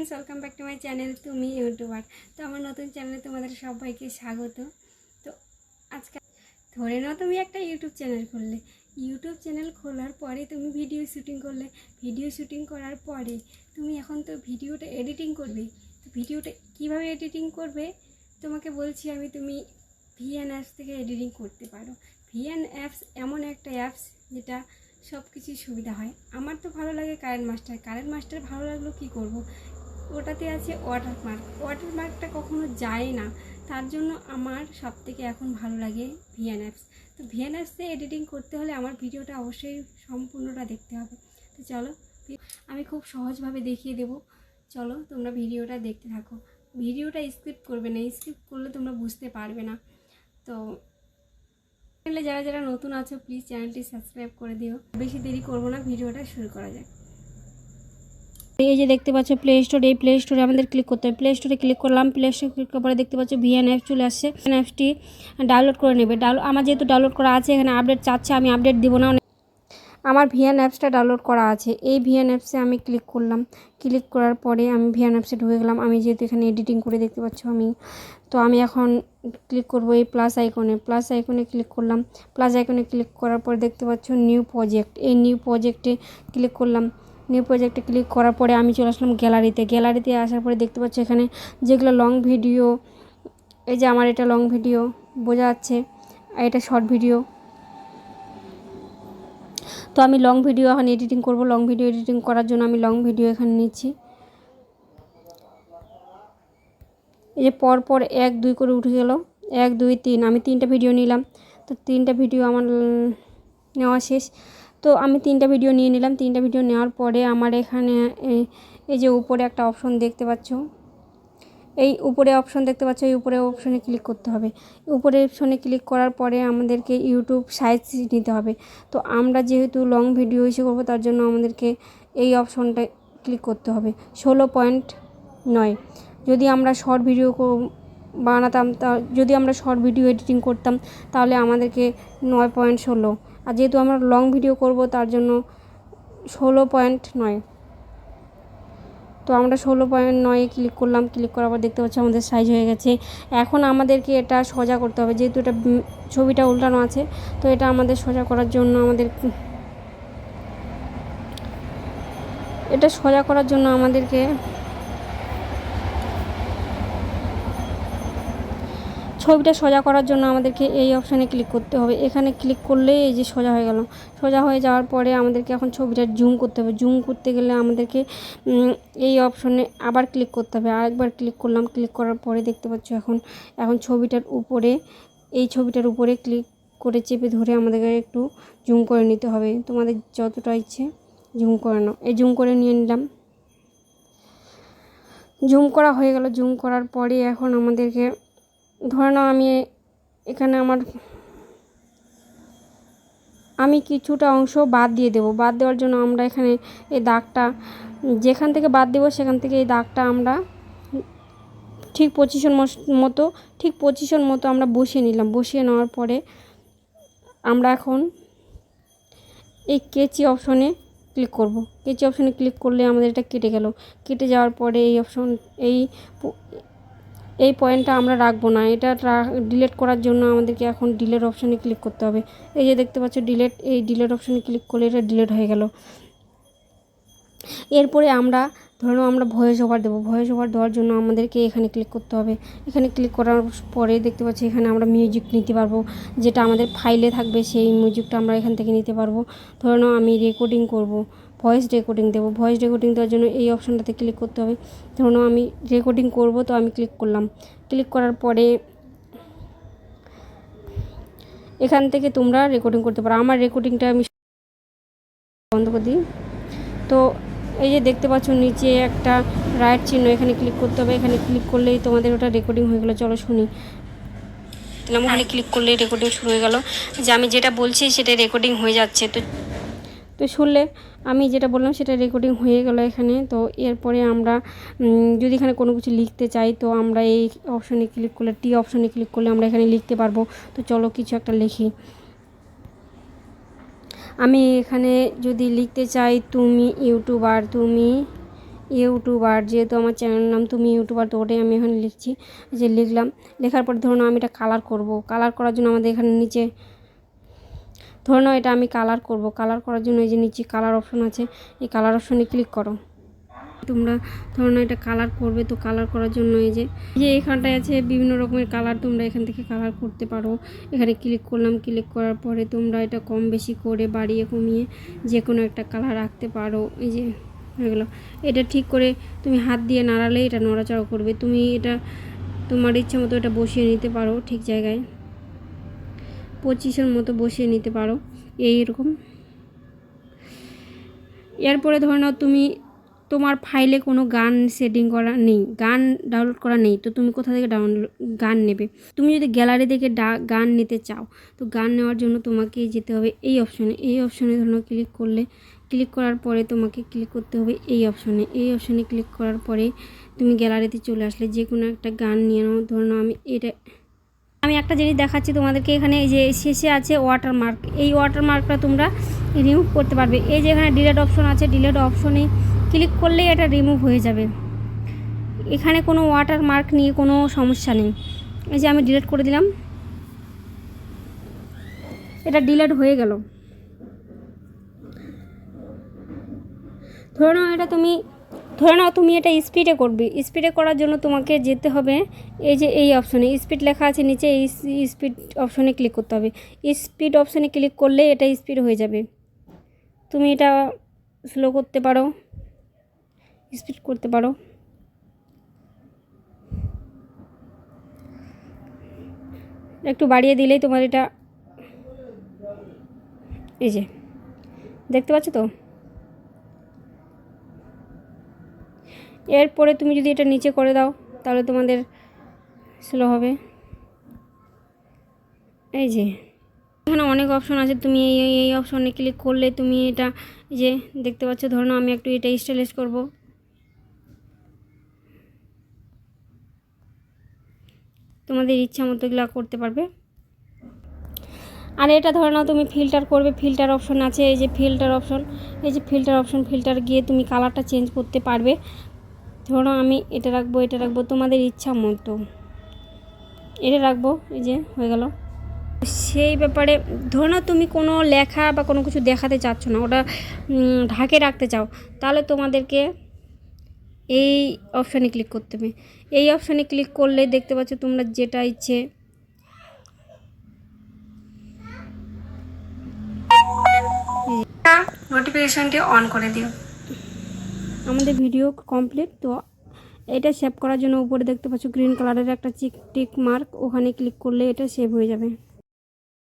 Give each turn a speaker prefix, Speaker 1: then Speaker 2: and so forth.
Speaker 1: Friends, welcome back to my channel তুমি YouTuber. তো আমার নতুন চ্যানেলে তোমাদের সবাইকে স্বাগত। তো আজকে ধরে নাও তুমি একটা ইউটিউব চ্যানেল খুললে। ইউটিউব চ্যানেল খোলার পরে তুমি ভিডিও শ্যুটিং করলে। ভিডিও শ্যুটিং করার পরে তুমি এখন তো ভিডিওটা এডিটিং করবে। তো ভিডিওটা কীভাবে এডিটিং করবে তোমাকে বলছি আমি। তুমি ভিএন অ্যাপস থেকে এডিটিং করতে পারো। ভিএন অ্যাপস এমন একটা অ্যাপস যেটা সব কিছুই সুবিধা হয়। আমার তো ভালো লাগে কারেন্ট মাস্টার ভালো লাগলো কি করব, ওটাতে আছে ওয়াটারমার্কটা কখনো যায় না, তার জন্য আমার সবথেকে এখন ভালো লাগে ভিএন অ্যাপস। তো ভিএন অ্যাপসে এডিটিং করতে হলে আমার ভিডিওটা অবশ্যই সম্পূর্ণটা দেখতে হবে। তো চলো, আমি খুব সহজভাবে দেখিয়ে দেবো। চলো তোমরা ভিডিওটা দেখতে থাকো। ভিডিওটা স্কিপ করবে না, স্কিপ করলে তোমরা বুঝতে পারবে না। তো চ্যানেলে যারা যারা নতুন আছো প্লিজ চ্যানেলটি সাবস্ক্রাইব করে দিও। বেশি দেরি করবো না, ভিডিওটা শুরু করা যাক। এই যে দেখতে পাচ্ছ প্লে স্টোর, এই প্লে স্টোরে আমাদের ক্লিক করতে হবে। প্লে স্টোরে ক্লিক করলাম। প্লে স্টোরে ক্লিক করার পরে দেখতে পাচ্ছ ভিএন অ্যাপ চলে আসছে। অ্যাপসটি ডাউনলোড করে নেবে। আমার যেহেতু ডাউনলোড করা আছে, এখানে আপডেট চাচ্ছে, আমি আপডেট দিব না। আমার ভিএন অ্যাপসটা ডাউনলোড করা আছে। এই ভিএন অ্যাপসে আমি ক্লিক করলাম। ক্লিক করার পরে আমি ভিএন অ্যাপসে ঢুকে গেলাম। আমি যেহেতু এখানে এডিটিং করে দেখতে পাচ্ছ আমি এখন ক্লিক করব এই প্লাস আইকনে ক্লিক করলাম। প্লাস আইকনে ক্লিক করার পর দেখতে পাচ্ছ নিউ প্রজেক্ট। এই নিউ প্রজেক্টে ক্লিক করলাম। নিউ প্রজেক্টে ক্লিক করার পরে আমি চলে আসলাম গ্যালারিতে আসার পরে দেখতে পাচ্ছ এখানে যেগুলো লং ভিডিও, এই যে আমার এটা লং ভিডিও বোঝা যাচ্ছে, আর এটা শর্ট ভিডিও। তো আমি লং ভিডিও এখন এডিটিং করব। লং ভিডিও এডিটিং করার জন্য আমি লং ভিডিও এখানে নিচ্ছি। এই যে পরপর 1 2 করে উঠে গেল, 1 2 3, আমি 3টা ভিডিও নিলাম। তো 3টা ভিডিও আমার নেওয়া শেষ। তো আমি 3টা ভিডিও নিয়ে নিলাম। 3টা ভিডিও নেওয়ার পরে আমার এখানে এই যে উপরে একটা অপশন দেখতে পাচ্ছ, এই উপরে অপশন দেখতে পাচ্ছ, এই উপরে অপশনে ক্লিক করতে হবে। উপরে অপশনে ক্লিক করার পরে আমাদেরকে ইউটিউব সাইজ নিতে হবে। তো আমরা যেহেতু লং ভিডিও ইস্যু করবো, তার জন্য আমাদেরকে এই অপশনটা ক্লিক করতে হবে। 16.9। যদি আমরা শর্ট ভিডিও বানাতাম, যদি আমরা শর্ট ভিডিও এডিটিং করতাম তাহলে আমাদেরকে 9.16, আর যেহেতু আমরা লং ভিডিও করব তার জন্য 16.9। তো আমরা 16.9 ক্লিক করলাম। ক্লিক করার পর দেখতে পাচ্ছি আমাদের সাইজ হয়ে গেছে। এখন আমাদেরকে এটা সোজা করতে হবে, যেহেতু এটা ছবিটা উল্টানো আছে। তো এটা আমাদের সোজা করার জন্য আমাদেরকে ছবিটা সোজা করার জন্য আমাদেরকে এই অপশানে ক্লিক করতে হবে। এখানে ক্লিক করলেই এই যে সোজা হয়ে গেল। সোজা হয়ে যাওয়ার পরে আমাদেরকে এখন ছবিটা জুম করতে হবে। জুম করতে গেলে আমাদেরকে এই অপশানে আবার ক্লিক করতে হবে। আরেকবার ক্লিক করলাম। ক্লিক করার পরে দেখতে পাচ্ছ এখন ছবিটার উপরে ক্লিক করে চেপে ধরে আমাদেরকে একটু জুম করে নিতে হবে। তোমাদের যতটা ইচ্ছে জুম করে নাও। এই জুম করে নিয়ে নিলাম। জুম করা হয়ে গেল। জুম করার পরে এখন আমাদেরকে ধরে নাও এখানে আমি কিছুটা অংশ বাদ দিয়ে দেব। বাদ দেওয়ার জন্য আমরা এখানে এই দাগটা যেখান থেকে বাদ দেব সেখান থেকে এই দাগটা আমরা ঠিক পজিশন মতো আমরা বসিয়ে নিলাম। বসিয়ে নেওয়ার পরে আমরা এখন এই কেচি অপশনে ক্লিক করব। কেচি অপশনে ক্লিক করলে আমাদের এটা কেটে গেল। কেটে যাওয়ার পরে এই পয়েন্টটা আমরা রাখবো না। এটা ডিলিট করার জন্য আমাদেরকে এখন ডিলিট অপশানে ক্লিক করতে হবে। এই যে দেখতে পাচ্ছ এই ডিলিট অপশানে ক্লিক করলে এটা ডিলিট হয়ে গেল। এরপরে আমরা ভয়েস ওভার দেবো। ভয়েস ওভার দেওয়ার জন্য আমাদেরকে এখানে ক্লিক করতে হবে। এখানে ক্লিক করার পরে দেখতে পাচ্ছি এখানে আমরা মিউজিক নিতে পারবো, যেটা আমাদের ফাইলে থাকবে সেই মিউজিকটা আমরা এখান থেকে নিতে পারবো। ধরে নাও আমি রেকর্ডিং করব, ভয়েস রেকর্ডিং দেবো। ভয়েস রেকর্ডিং দেওয়ার জন্য এই অপশানটাতে ক্লিক করতে হবে। ধরুন আমি রেকর্ডিং করব, তো আমি ক্লিক করলাম। ক্লিক করার পরে এখান থেকে তোমরা রেকর্ডিং করতে পারো। আমার রেকর্ডিংটা আমি বন্ধ করে দিই। তো এই যে দেখতে পাচ্ছ নিচে একটা রাইট চিহ্ন, এখানে ক্লিক করতে হবে। এখানে ক্লিক করলেই তোমাদের ওটা রেকর্ডিং হয়ে গেলো। চলো শুনি। ওখানে ক্লিক করলেই রেকর্ডিং শুরু হয়ে গেল। যে আমি যেটা বলছি সেটা রেকর্ডিং হয়ে যাচ্ছে। তো শুনলে আমি যেটা বললাম সেটা রেকর্ডিং হয়ে গেল এখানে। তো এরপরে আমরা যদি এখানে কোনো কিছু লিখতে চাই, তো আমরা এই অপশানে ক্লিক করলে অপশানে ক্লিক করলে আমরা এখানে লিখতে পারবো। তো চলো কিছু একটা লিখি। আমি এখানে যদি লিখতে চাই তুমি ইউটিউবার, ইউটিউবার, যেহেতু আমার চ্যানেলের নাম তুমি ইউটিউবার, তো ওটাই আমি এখানে লিখছি, যে লিখলাম। লেখার পর ধরুন আমি এটা কালার করব। কালার করার জন্য আমাদের এখানে নিচে ধরুন এটা আমি কালার করব। কালার করার জন্য এই যে নিচে কালার অপশন আছে, এই কালার অপশনে ক্লিক করো। তোমরা ধরুন এটা কালার করবে, তো কালার করার জন্য এই যে এখানটায় আছে বিভিন্ন রকমের কালার, তোমরা এখান থেকে কালার করতে পারো। এখানে ক্লিক করলাম, ক্লিক করার পরে তোমরা এটা কম বেশি করে বাড়িয়ে কমিয়ে যে কোনো একটা কালার রাখতে পারো। এই যে হয়ে গেলো। এটা ঠিক করে তুমি হাত দিয়ে নাড়ালে এটা নড়াচড়া করবে। তুমি এটা তোমার ইচ্ছা মতো এটা বসিয়ে নিতে পারো, ঠিক জায়গায় পজিশন মতো বসিয়ে নিতে পারো এইরকম। এরপরে ধরে নাও তুমি তোমার ফাইলে কোনো গান সেটিং করা নেই, গান ডাউনলোড করা নেই, তো তুমি কোথা থেকে গান নেবে? তুমি যদি গ্যালারি থেকে গান নিতে চাও, তো গান নেওয়ার জন্য তোমাকে যেতে হবে এই অপশনে। এই অপশনে ধরো ক্লিক করলে, ক্লিক করার পরে তোমাকে ক্লিক করতে হবে এই অপশনে। এই অপশনে ক্লিক করার পরে তুমি গ্যালারিতে চলে আসলে যে কোনো একটা গান নিয়ে নাও। ধরো আমি একটা জিনিস দেখাচ্ছি তোমাদেরকে। এখানে এই যে শেষে আছে ওয়াটারমার্ক, এই ওয়াটারমার্কটা তোমরা রিমুভ করতে পারবে। এই যে এখানে ডিলিট অপশন আছে, ডিলিট অপশনে ক্লিক করলেই এটা রিমুভ হয়ে যাবে। এখানে কোনো ওয়াটারমার্ক নিয়ে কোনো সমস্যা নেই। এই যে আমি ডিলিট করে দিলাম, এটা ডিলিট হয়ে গেল। ধরে নাও তুমি এটা স্পিডে করবে। স্পিডে করার জন্য তোমাকে যেতে হবে এই যে এই অপশনে স্পিড লেখা আছে নিচে, এই স্পিড অপশনে ক্লিক করতে হবে। স্পিড অপশনে ক্লিক করলে এটা স্পিড হয়ে যাবে। তুমি এটা স্লো করতে পারো, স্পিড করতে পারো। একটু বাড়িয়ে দিলেই তোমার এটা, এই যে দেখতে পাচ্ছ তো। এরপরে তুমি যদি এটা নিচে করে দাও তাহলে তোমাদের স্লো হবে। এই যে এখানে অনেক অপশন আছে, তুমি এই অপশনে ক্লিক করলে তুমি এটা যে দেখতে পাচ্ছ। ধরো আমি একটু এটা স্টাইলিশ করব, তোমাদের ইচ্ছা মতো এগুলো করতে পারবে। আর এটা ধরে নাও তুমি ফিল্টার করবে, ফিল্টার অপশন আছে, এই যে ফিল্টার অপশন, এই যে ফিল্টার অপশন, ফিল্টার গিয়ে তুমি কালারটা চেঞ্জ করতে পারবে। ধরো আমি এটা রাখবো তোমাদের ইচ্ছা মতো এটা রাখবো। এই যে হয়ে গেল। সেই ব্যাপারে ধরো না তুমি কোনো লেখা বা কোনো কিছু দেখাতে চাচ্ছ না, ওটা ঢাকে রাখতে চাও, তাহলে তোমাদেরকে এই অপশানে ক্লিক করতে হবে। এই অপশানে ক্লিক করলে দেখতে পাচ্ছ তোমরা যেটা ইচ্ছে নোটিফিকেশনটি অন করে দিও। আমাদের ভিডিও কমপ্লিট। তো এটা সেভ করার জন্য উপরে দেখতে পাচ্ছ গ্রিন কালারের একটা টিক মার্ক, ওখানে ক্লিক করলে এটা সেভ হয়ে যাবে।